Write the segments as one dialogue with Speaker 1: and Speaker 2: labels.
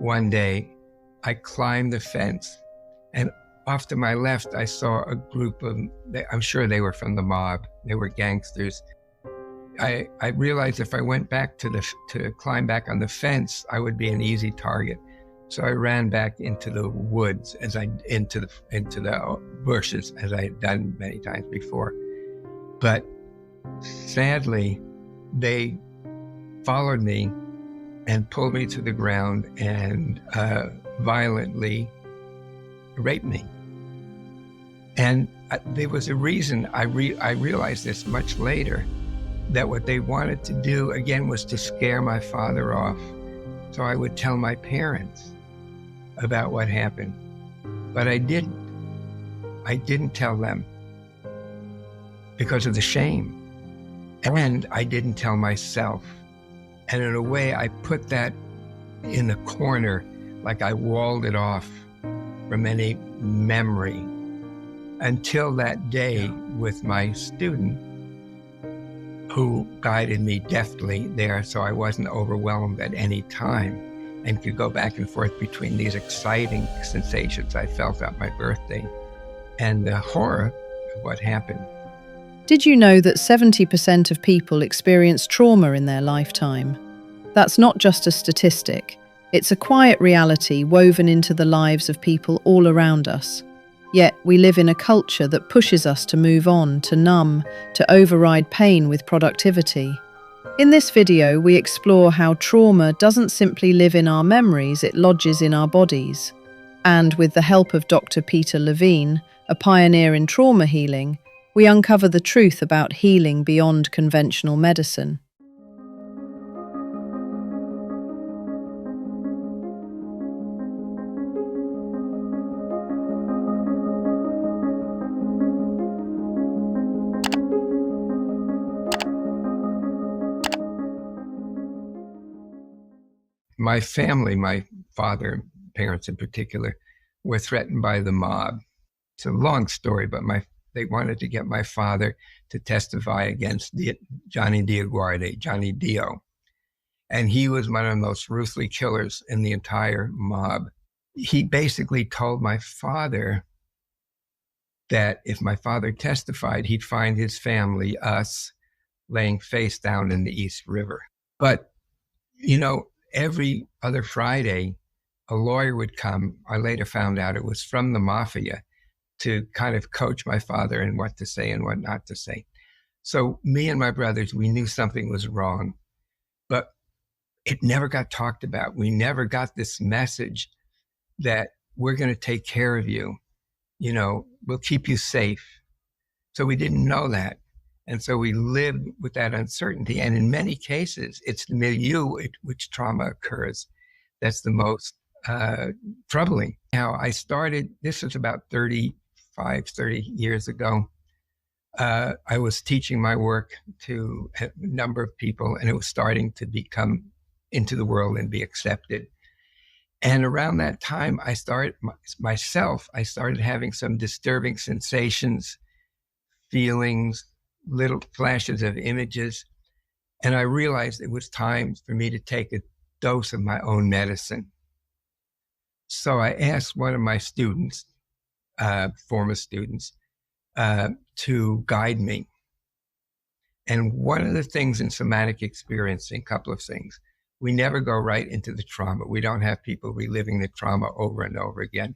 Speaker 1: one day, I climbed the fence, and off to my left, I saw a group of, I'm sure they were from the mob. They were gangsters. I realized if I went back to climb back on the fence, I would be an easy target. So I ran back into the woods into the bushes, as I had done many times before. But sadly, they followed me and pulled me to the ground and violently raped me. And there was a reason. I realized this much later, that what they wanted to do again was to scare my father off. So I would tell my parents about what happened, but I didn't tell them because of the shame, and I didn't tell myself. And in a way, I put that in the corner, like I walled it off from any memory, until that day with my student, who guided me deftly there so I wasn't overwhelmed at any time and could go back and forth between these exciting sensations I felt on my birthday and the horror of what happened.
Speaker 2: Did you know that 70% of people experience trauma in their lifetime? That's not just a statistic. It's a quiet reality woven into the lives of people all around us. Yet we live in a culture that pushes us to move on, to numb, to override pain with productivity. In this video, we explore how trauma doesn't simply live in our memories, it lodges in our bodies. And with the help of Dr. Peter Levine, a pioneer in trauma healing, we uncover the truth about healing beyond conventional medicine.
Speaker 1: My family, my father, parents in particular, were threatened by the mob. It's a long story, but they wanted to get my father to testify against Johnny DiAguardi, Johnny Dio. And he was one of the most ruthless killers in the entire mob. He basically told my father that if my father testified, he'd find his family, us, laying face down in the East River. But, every other Friday, a lawyer would come. I later found out it was from the mafia, to kind of coach my father in what to say and what not to say. So me and my brothers, we knew something was wrong, but it never got talked about. We never got this message that we're going to take care of you. We'll keep you safe. So we didn't know that. And so we lived with that uncertainty. And in many cases, it's the milieu in which trauma occurs that's the most troubling. Now, this was about 30 years ago. I was teaching my work to a number of people, and it was starting to become into the world and be accepted. And around that time, I started having some disturbing sensations, feelings, little flashes of images. And I realized it was time for me to take a dose of my own medicine. So I asked one of my students, former students, to guide me. And one of the things in somatic experiencing, a couple of things, we never go right into the trauma. We don't have people reliving the trauma over and over again.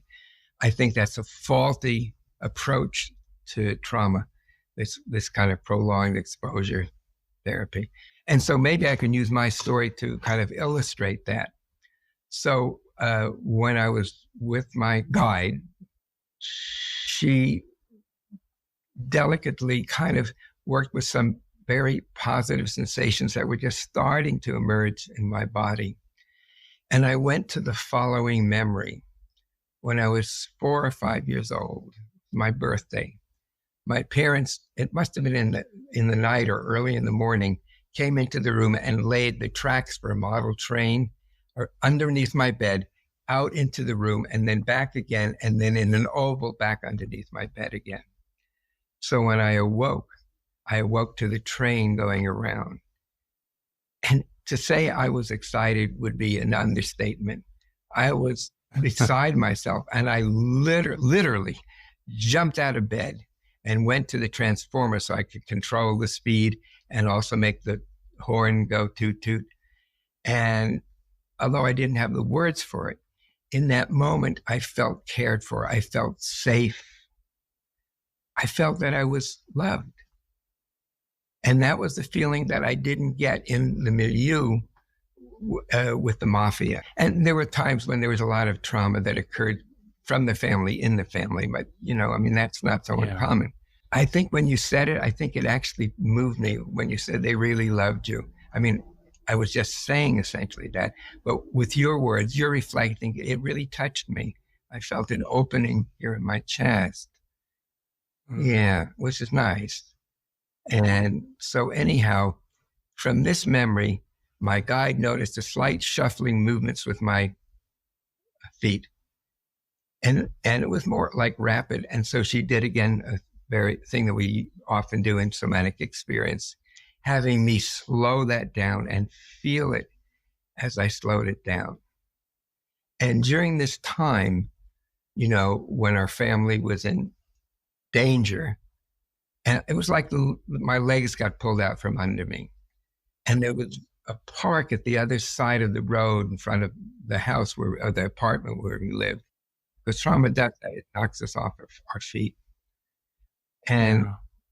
Speaker 1: I think that's a faulty approach to trauma, this kind of prolonged exposure therapy. And so maybe I can use my story to kind of illustrate that. So when I was with my guide, she delicately kind of worked with some very positive sensations that were just starting to emerge in my body. And I went to the following memory. When I was 4 or 5 years old, my birthday, my parents, it must have been in the night or early in the morning, came into the room and laid the tracks for a model train or underneath my bed, out into the room, and then back again, and then in an oval back underneath my bed again. So when I awoke to the train going around. And to say I was excited would be an understatement. I was beside myself, and I literally jumped out of bed and went to the transformer so I could control the speed and also make the horn go toot toot. And although I didn't have the words for it, in that moment, I felt cared for. I felt safe. I felt that I was loved. And that was the feeling that I didn't get in the milieu with the mafia. And there were times when there was a lot of trauma that occurred from the family, in the family. But, that's not so uncommon. I think when you said it, I think it actually moved me when you said they really loved you. I was just saying essentially that, but with your words, you're reflecting, it really touched me. I felt an opening here in my chest. Yeah, which is nice. And so anyhow, from this memory, my guide noticed a slight shuffling movements with my feet. And it was more like rapid. And so she did again a very thing that we often do in somatic experience, having me slow that down and feel it as I slowed it down. And during this time, when our family was in danger, and it was like my legs got pulled out from under me. And there was a park at the other side of the road in front of the house or the apartment where we lived. Because trauma does that, it knocks us off our feet.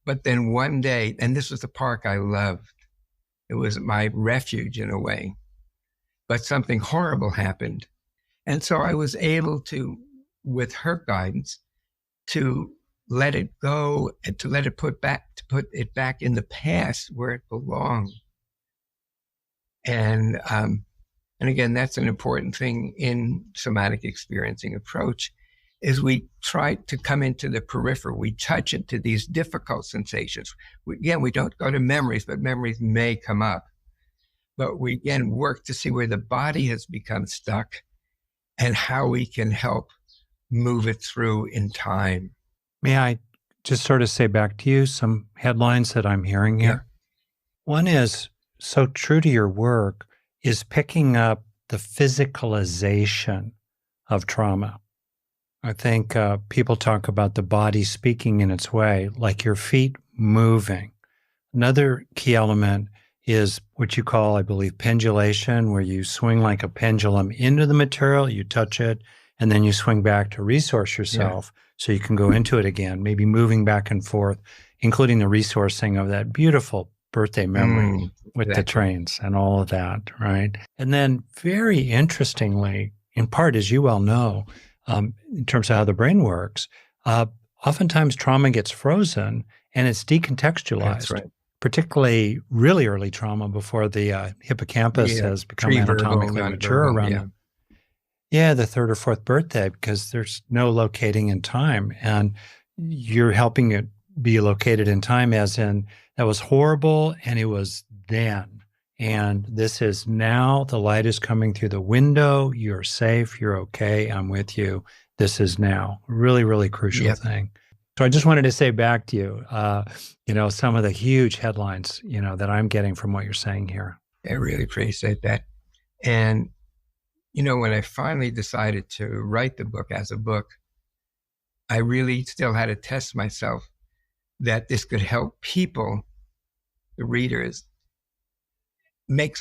Speaker 1: But then one day, and this was the park I loved, it was my refuge in a way, but something horrible happened. And so I was able to, with her guidance, to let it go and to let it put it back in the past where it belonged. And again, that's an important thing in somatic experiencing approach, is we try to come into the periphery. We touch into these difficult sensations. We don't go to memories, but memories may come up. But we, again, work to see where the body has become stuck and how we can help move it through in time.
Speaker 3: May I just sort of say back to you some headlines that I'm hearing here? Yeah. One is, so true to your work, is picking up the physicalization of trauma. I think people talk about the body speaking in its way, like your feet moving. Another key element is what you call, I believe, pendulation, where you swing like a pendulum into the material, you touch it, and then you swing back to resource yourself so you can go into it again, maybe moving back and forth, including the resourcing of that beautiful birthday memory with the trains and all of that, right? And then very interestingly, in part, as you well know, in terms of how the brain works, oftentimes trauma gets frozen and it's decontextualized. That's right. Particularly really early trauma before the hippocampus has become anatomically mature around them. Yeah, the third or fourth birthday, because there's no locating in time. And you're helping it be located in time, as in that was horrible and it was then. And this is now, the light is coming through the window. You're safe. You're okay. I'm with you. This is now. Really, really crucial thing. So I just wanted to say back to you, some of the huge headlines, that I'm getting from what you're saying here.
Speaker 1: I really appreciate that. And, when I finally decided to write the book as a book, I really still had to test myself that this could help people, the readers, make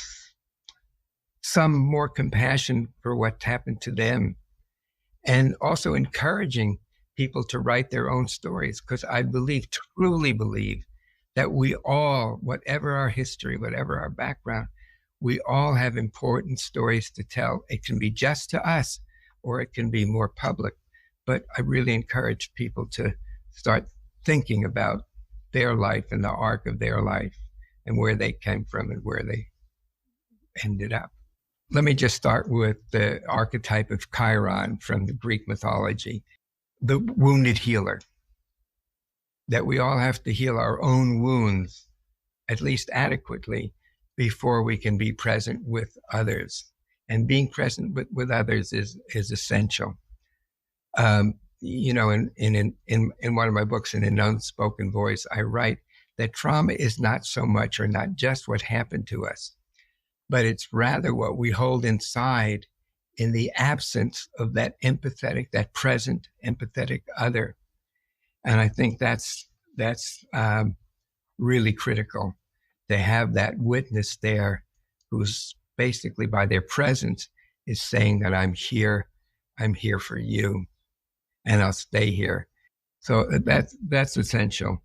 Speaker 1: some more compassion for what's happened to them, and also encouraging people to write their own stories, because I truly believe that we all, whatever our history, whatever our background, we all have important stories to tell. It can be just to us, or it can be more public. But I really encourage people to start thinking about their life and the arc of their life and where they came from and where they ended up. Let me just start with the archetype of Chiron from the Greek mythology, the wounded healer, that we all have to heal our own wounds, at least adequately, before we can be present with others. And being present with others is essential. In one of my books, in an unspoken voice, I write that trauma is not so much or not just what happened to us, but it's rather what we hold inside in the absence of that empathetic, that present empathetic other. And I think that's really critical, to have that witness there who's basically by their presence is saying that I'm here for you, and I'll stay here. So that's essential.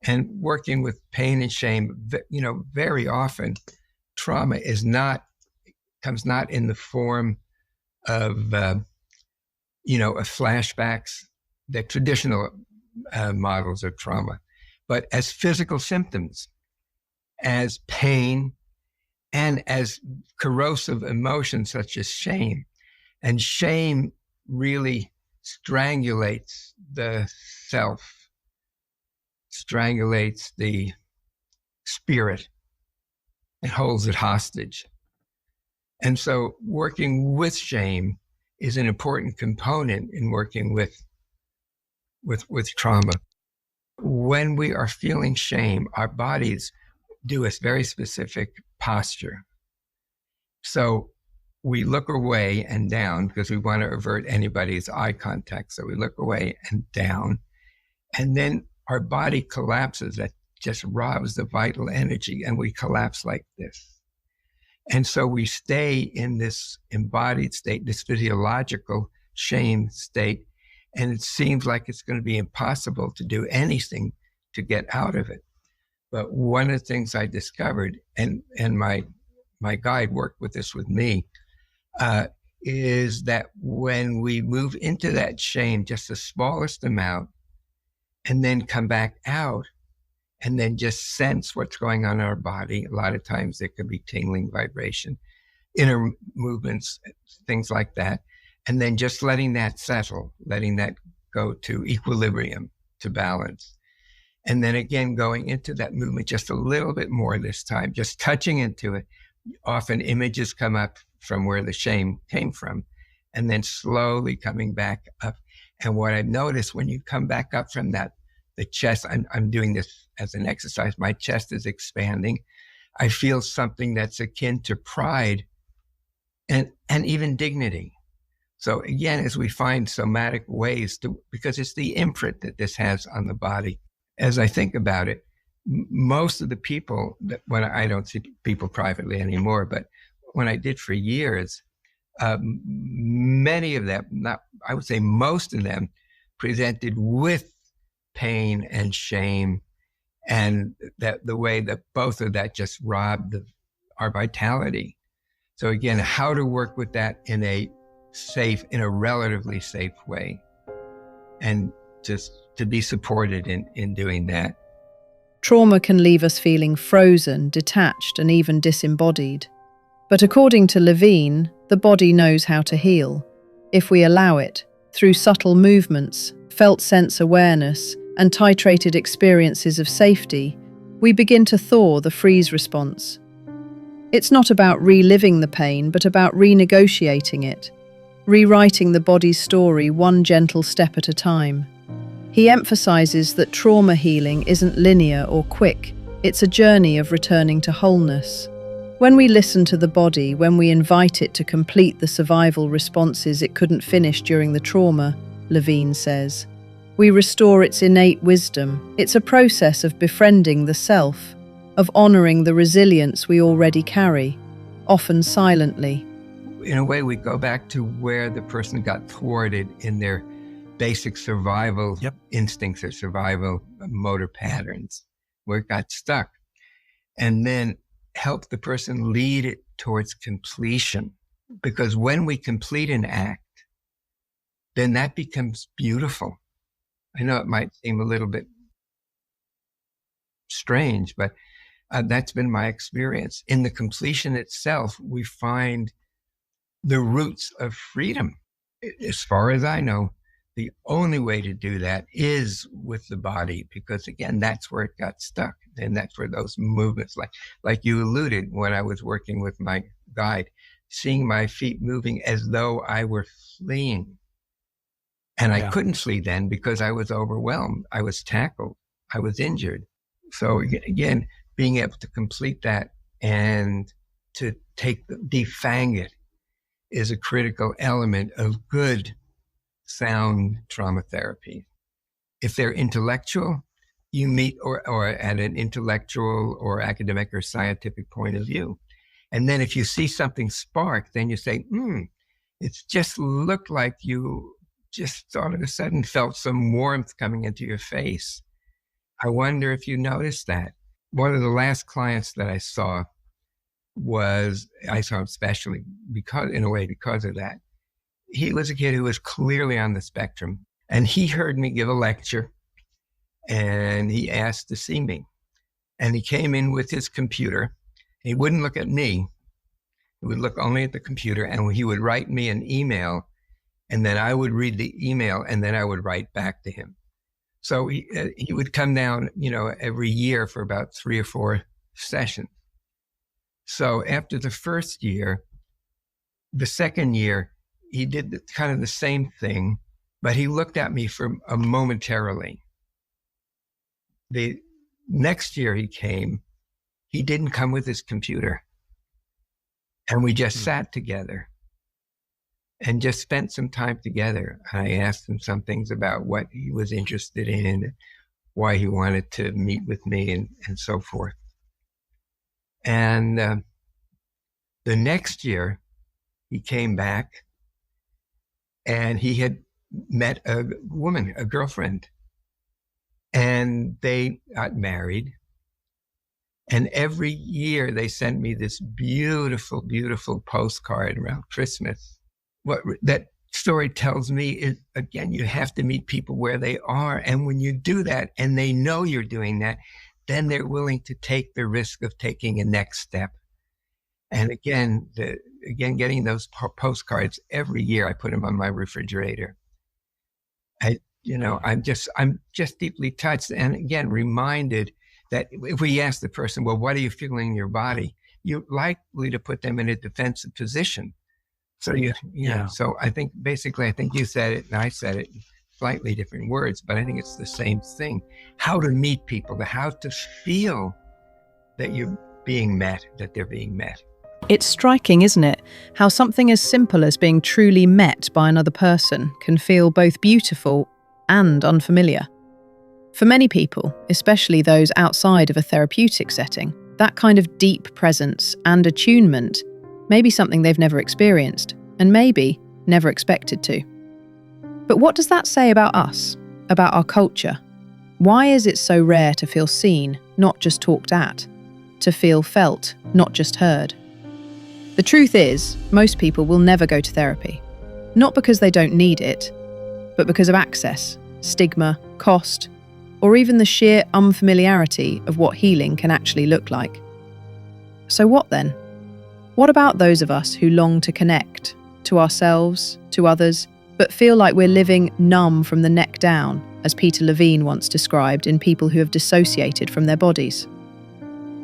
Speaker 1: And working with pain and shame, very often trauma comes not in the form of, of flashbacks, the traditional models of trauma, but as physical symptoms, as pain, and as corrosive emotions such as shame. And shame really strangulates the self, strangulates the spirit, and holds it hostage. And so working with shame is an important component in working with trauma. When we are feeling shame, our bodies do a very specific posture. So we look away and down because we want to avert anybody's eye contact. So we look away and down, and then our body collapses. That just robs the vital energy, and we collapse like this. And so we stay in this embodied state, this physiological shame state, and it seems like it's going to be impossible to do anything to get out of it. But one of the things I discovered, and my guide worked with this with me, is that when we move into that shame, just the smallest amount, and then come back out, and then just sense what's going on in our body. A lot of times there could be tingling, vibration, inner movements, things like that. And then just letting that settle, letting that go to equilibrium, to balance. And then again, going into that movement just a little bit more this time, just touching into it. Often images come up from where the shame came from, and then slowly coming back up. And what I've noticed when you come back up from that, the chest, I'm doing this as an exercise, my chest is expanding. I feel something that's akin to pride and even dignity. So again, as we find somatic ways to, because it's the imprint that this has on the body. As I think about it, most of the people that, when I don't see people privately anymore, but when I did for years, many of them, I would say most of them, presented with pain and shame, and that the way that both of that just robbed our vitality. So again, how to work with that in a relatively safe way, and just to be supported in doing that.
Speaker 2: Trauma can leave us feeling frozen, detached, and even disembodied. But according to Levine, the body knows how to heal, if we allow it, through subtle movements, felt sense awareness, and titrated experiences of safety. We begin to thaw the freeze response. It's not about reliving the pain, but about renegotiating it, rewriting the body's story one gentle step at a time. He emphasizes that trauma healing isn't linear or quick. It's a journey of returning to wholeness. When we listen to the body, when we invite it to complete the survival responses it couldn't finish during the trauma, Levine says, we restore its innate wisdom. It's a process of befriending the self, of honoring the resilience we already carry, often silently.
Speaker 1: In a way, we go back to where the person got thwarted in their basic survival instincts or survival motor patterns, where it got stuck, and then help the person lead it towards completion. Because when we complete an act, then that becomes beautiful. I know it might seem a little bit strange, but that's been my experience. In the completion itself, we find the roots of freedom. As far as I know, the only way to do that is with the body, because again, that's where it got stuck. And that's where those movements, like you alluded when I was working with my guide, seeing my feet moving as though I were fleeing. And I couldn't flee then because I was overwhelmed. I was tackled. I was injured. So again, being able to complete that and to defang it is a critical element of good, sound trauma therapy. If they're intellectual, you meet or at an intellectual or academic or scientific point of view. And then if you see something spark, then you say, it's just looked like you just all of a sudden felt some warmth coming into your face. I wonder if you noticed that. One of the last clients that I saw especially because of that. He was a kid who was clearly on the spectrum, and he heard me give a lecture, and he asked to see me. And he came in with his computer. He wouldn't look at me. He would look only at the computer, and he would write me an email, and then I would read the email, and then I would write back to him. So he would come down, every year for about 3 or 4 sessions. So after the first year, the second year, he did kind of the same thing, but he looked at me for momentarily. The next year he came, he didn't come with his computer. And we just sat together and just spent some time together. I asked him some things about what he was interested in, why he wanted to meet with me, and so forth. And the next year, he came back, and he had met a woman, a girlfriend, and they got married. And every year they sent me this beautiful, beautiful postcard around Christmas. What that story tells me is, again, you have to meet people where they are. And when you do that and they know you're doing that, then they're willing to take the risk of taking a next step. And again, getting those postcards every year, I put them on my refrigerator. I'm just deeply touched, and again, reminded that if we ask the person, well, what are you feeling in your body? You're likely to put them in a defensive position. So so I think you said it and I said it in slightly different words, but I think it's the same thing. How to meet people, how to feel that you're being met, that they're being met.
Speaker 2: It's striking, isn't it? How something as simple as being truly met by another person can feel both beautiful and unfamiliar. For many people, especially those outside of a therapeutic setting, that kind of deep presence and attunement may be something they've never experienced, and maybe never expected to. But what does that say about us, about our culture? Why is it so rare to feel seen, not just talked at? To feel felt, not just heard? The truth is, most people will never go to therapy. Not because they don't need it, but because of access, stigma, cost, or even the sheer unfamiliarity of what healing can actually look like. So what then? What about those of us who long to connect, to ourselves, to others, but feel like we're living numb from the neck down, as Peter Levine once described in people who have dissociated from their bodies?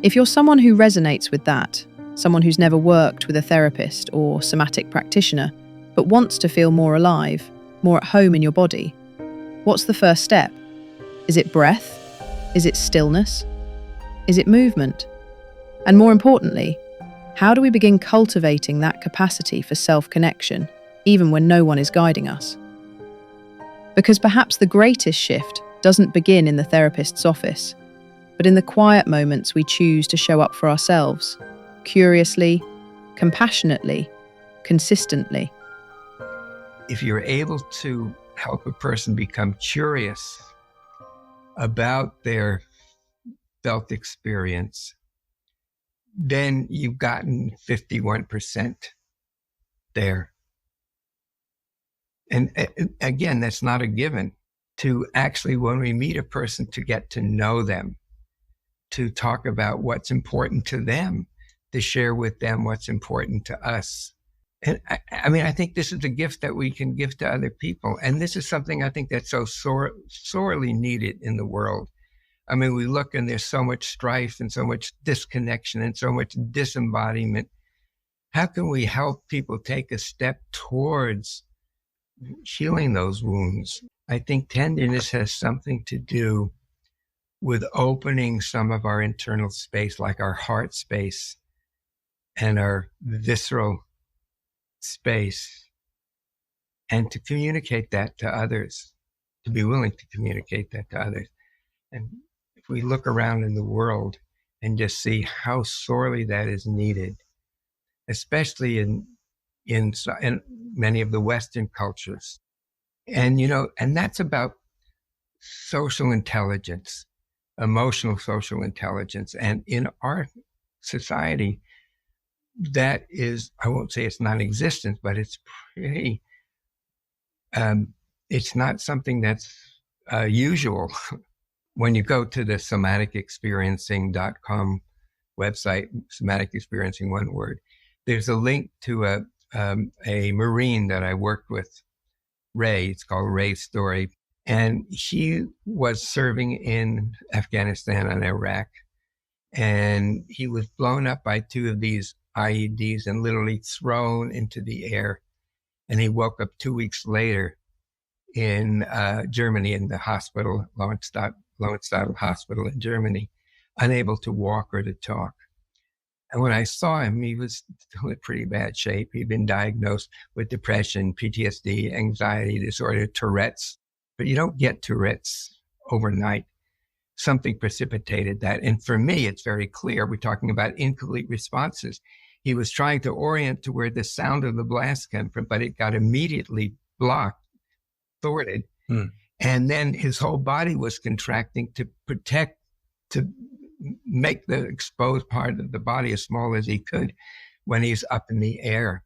Speaker 2: If you're someone who resonates with that, someone who's never worked with a therapist or somatic practitioner, but wants to feel more alive, more at home in your body, what's the first step? Is it breath? Is it stillness? Is it movement? And more importantly, how do we begin cultivating that capacity for self-connection, even when no one is guiding us? Because perhaps the greatest shift doesn't begin in the therapist's office, but in the quiet moments we choose to show up for ourselves, curiously, compassionately, consistently.
Speaker 1: If you're able to help a person become curious about their felt experience, then you've gotten 51% there. And again, that's not a given. To actually, when we meet a person, to get to know them, to talk about what's important to them, to share with them what's important to us. And I think this is a gift that we can give to other people. And this is something I think that's so sorely needed in the world. I mean, we look and there's so much strife and so much disconnection and so much disembodiment. How can we help people take a step towards healing those wounds? I think tenderness has something to do with opening some of our internal space, like our heart space and our visceral space and to communicate that to others, to be willing to communicate that to others. And if we look around in the world and just see how sorely that is needed, especially in many of the Western cultures. And, and that's about social intelligence, emotional social intelligence. And in our society, that is, I won't say it's non-existent, but it's pretty, it's not something that's usual. When you go to the somaticexperiencing.com website, somatic experiencing, one word, there's a link to a Marine that I worked with, Ray. It's called Ray's Story. And he was serving in Afghanistan and Iraq. And he was blown up by two of these IEDs and literally thrown into the air. And he woke up 2 weeks later in Germany, in the hospital, Lowenstadt Hospital in Germany, unable to walk or to talk. And when I saw him, he was still in pretty bad shape. He'd been diagnosed with depression, PTSD, anxiety disorder, Tourette's. But you don't get Tourette's overnight. Something precipitated that. And for me, it's very clear. We're talking about incomplete responses. He was trying to orient to where the sound of the blast came from, but it got immediately blocked, thwarted. And then his whole body was contracting to protect, to make the exposed part of the body as small as he could when he's up in the air.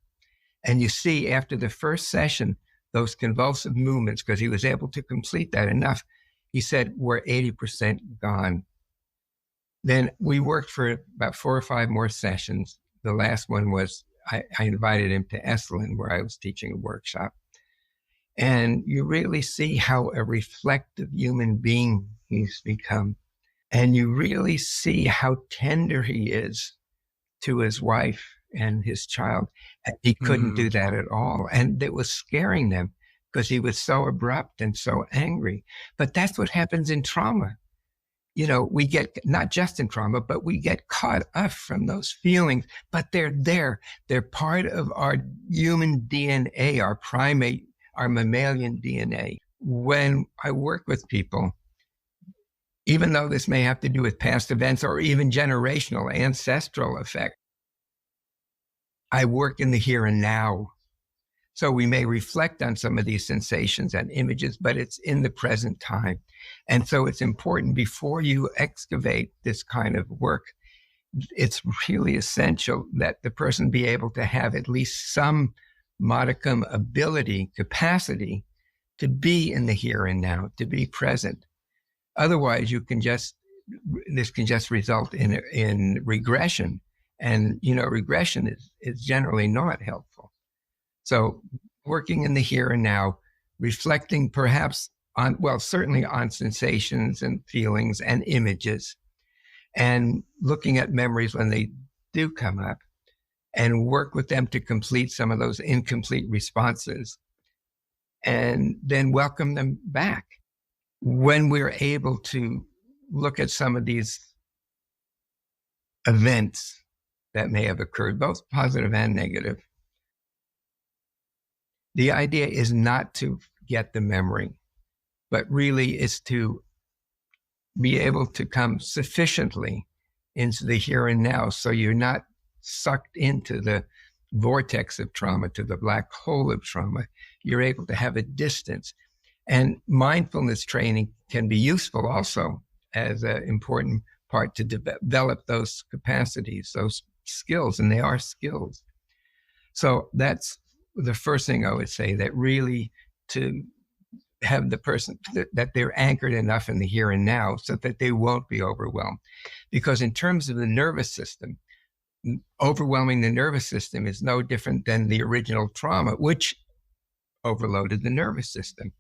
Speaker 1: And you see, after the first session, those convulsive movements, because he was able to complete that enough, he said, we're 80% gone. Then we worked for about 4 or 5 more sessions. The last one was, I invited him to Esalen, where I was teaching a workshop. And you really see how a reflective human being he's become. And you really see how tender he is to his wife and his child. He couldn't do that at all. And it was scaring them because he was so abrupt and so angry. But that's what happens in trauma. We get, not just in trauma, but we get caught up from those feelings, but they're there. They're part of our human DNA, our primate, our mammalian DNA. When I work with people, even though this may have to do with past events or even generational, ancestral effect, I work in the here and now. So we may reflect on some of these sensations and images, but it's in the present time. And so it's important, before you excavate this kind of work, it's really essential that the person be able to have at least some modicum ability, capacity to be in the here and now, to be present. Otherwise, this can just result in regression. And, regression is generally not helpful. So working in the here and now, reflecting perhaps on, certainly on sensations and feelings and images, and looking at memories when they do come up, and work with them to complete some of those incomplete responses, and then welcome them back. When we're able to look at some of these events that may have occurred, both positive and negative, the idea is not to get the memory, but really is to be able to come sufficiently into the here and now, so you're not sucked into the vortex of trauma, to the black hole of trauma. You're able to have a distance. And mindfulness training can be useful also as an important part to develop those capacities, those skills, and they are skills. So that's the first thing I would say, that really to have the person, that they're anchored enough in the here and now so that they won't be overwhelmed. Because in terms of the nervous system, overwhelming the nervous system is no different than the original trauma, which overloaded the nervous system.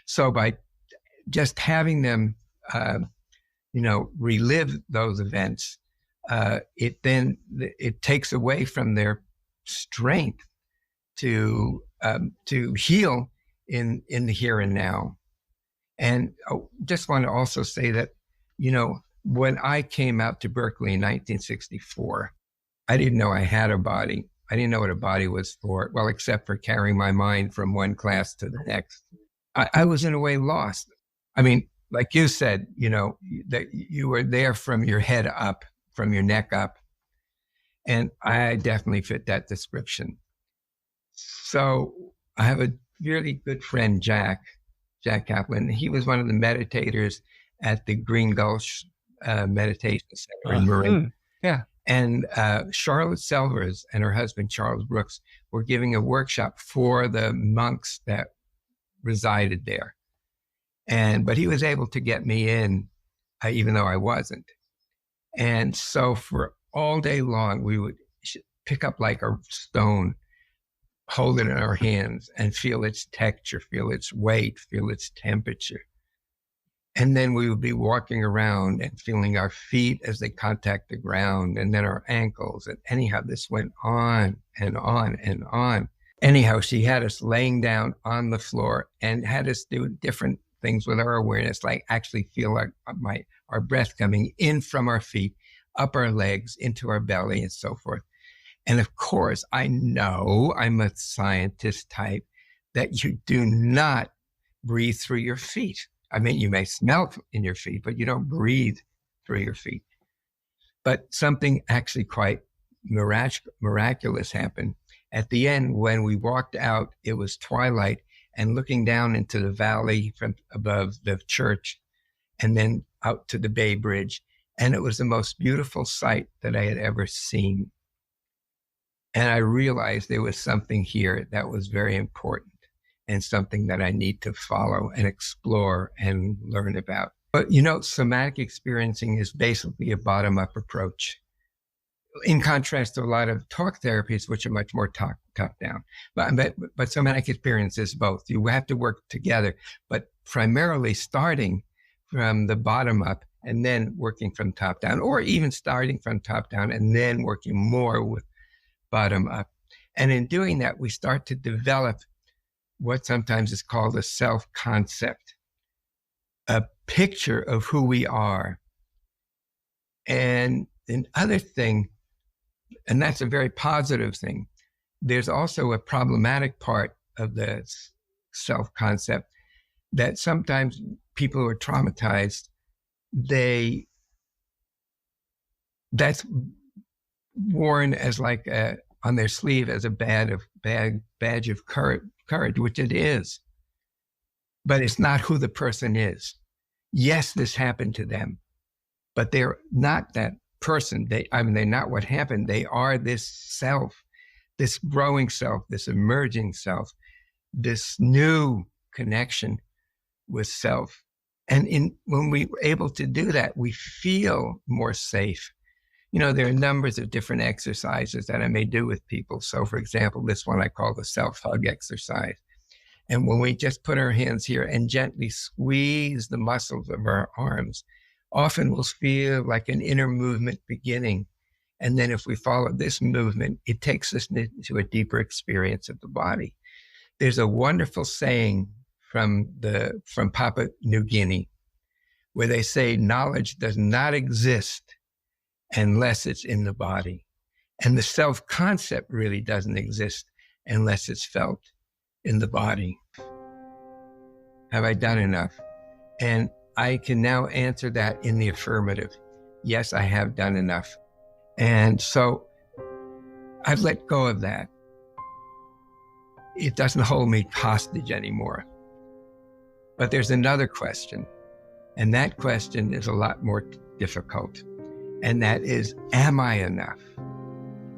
Speaker 1: So by just having them, relive those events, it takes away from their strength to heal in the here and now. And I just want to also say that, when I came out to Berkeley in 1964, I didn't know I had a body. I didn't know what a body was for, well, except for carrying my mind from one class to the next. I was in a way lost. I mean, like you said, that you were there from your head up, from your neck up. And I definitely fit that description. So I have a really good friend, Jack Kaplan. He was one of the meditators at the Green Gulch Meditation Center in Marin.
Speaker 4: Yeah.
Speaker 1: And Charlotte Selvers and her husband, Charles Brooks, were giving a workshop for the monks that resided there. But he was able to get me in, even though I wasn't. And so for all day long, we would pick up like a stone, hold it in our hands and feel its texture, feel its weight, feel its temperature. And then we would be walking around and feeling our feet as they contact the ground, and then our ankles. And anyhow, this went on and on and on. Anyhow, she had us laying down on the floor and had us do different things with our awareness, like actually feel our breath coming in from our feet, up our legs, into our belly, and so forth. And of course, I know I'm a scientist type that you do not breathe through your feet. I mean, you may smell in your feet, but you don't breathe through your feet. But something actually quite miraculous happened. At the end, when we walked out, it was twilight, and looking down into the valley from above the church and then out to the Bay Bridge. And it was the most beautiful sight that I had ever seen. And I realized there was something here that was very important and something that I need to follow and explore and learn about. But, somatic experiencing is basically a bottom-up approach, in contrast to a lot of talk therapies, which are much more top-down. But somatic experience is both. You have to work together, but primarily starting from the bottom up and then working from top down, or even starting from top down and then working more with bottom up. And in doing that, we start to develop what sometimes is called a self-concept, a picture of who we are. And another thing, and that's a very positive thing, there's also a problematic part of the self-concept that sometimes people who are traumatized, that's worn as like on their sleeve as a badge of courage, which it is. But it's not who the person is. Yes, this happened to them, but they're not that person. They're not what happened. They are this self, this growing self, this emerging self, this new connection with self. And when we were able to do that, we feel more safe. There are numbers of different exercises that I may do with people. So, for example, this one I call the self-hug exercise. And when we just put our hands here and gently squeeze the muscles of our arms, often we'll feel like an inner movement beginning. And then if we follow this movement, it takes us into a deeper experience of the body. There's a wonderful saying from Papua New Guinea, where they say knowledge does not exist unless it's in the body. And the self-concept really doesn't exist unless it's felt in the body. Have I done enough? And I can now answer that in the affirmative. Yes, I have done enough. And so I've let go of that. It doesn't hold me hostage anymore. But there's another question, and that question is a lot more difficult. And that is, am I enough?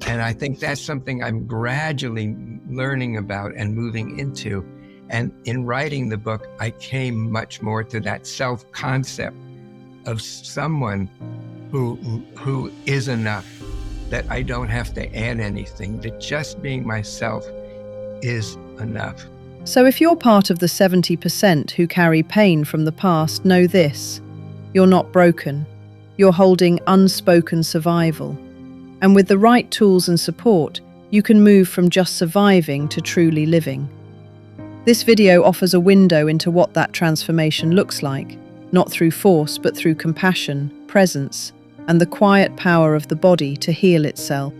Speaker 1: And I think that's something I'm gradually learning about and moving into. And in writing the book, I came much more to that self-concept of someone who is enough, that I don't have to add anything, that just being myself is enough.
Speaker 2: So if you're part of the 70% who carry pain from the past, know this: you're not broken. You're holding unspoken survival. And with the right tools and support, you can move from just surviving to truly living. This video offers a window into what that transformation looks like, not through force, but through compassion, presence, and the quiet power of the body to heal itself.